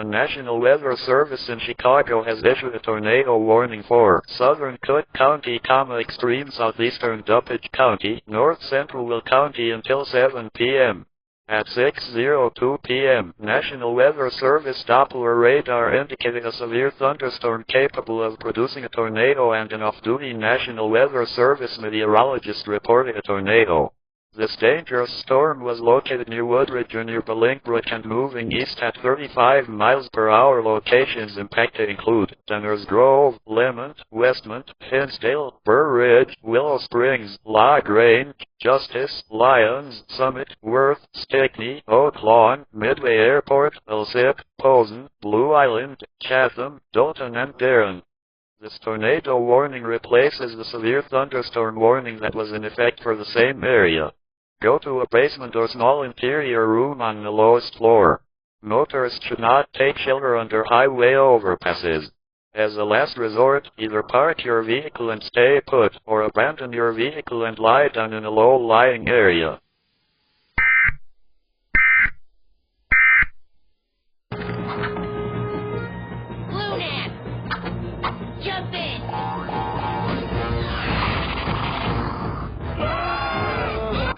The National Weather Service in Chicago has issued a tornado warning for southern Cook County, extreme southeastern DuPage County, north central Will County until 7 p.m. At 6:02 p.m., National Weather Service Doppler radar indicated a severe thunderstorm capable of producing a tornado, and an off-duty National Weather Service meteorologist reported a tornado. This dangerous storm was located near Woodridge or near Bolingbrook and moving east at 35 miles per hour. Locations impacted include Downers Grove, Lemont, Westmont, Hinsdale, Burr Ridge, Willow Springs, La Grange, Justice, Lyons, Summit, Worth, Stickney, Oak Lawn, Midway Airport, Alsip, Posen, Blue Island, Chatham, Dalton and Darren. This tornado warning replaces the severe thunderstorm warning that was in effect for the same area. Go to a basement or small interior room on the lowest floor. Motorists should not take shelter under highway overpasses. As a last resort, either park your vehicle and stay put, or abandon your vehicle and lie down in a low-lying area.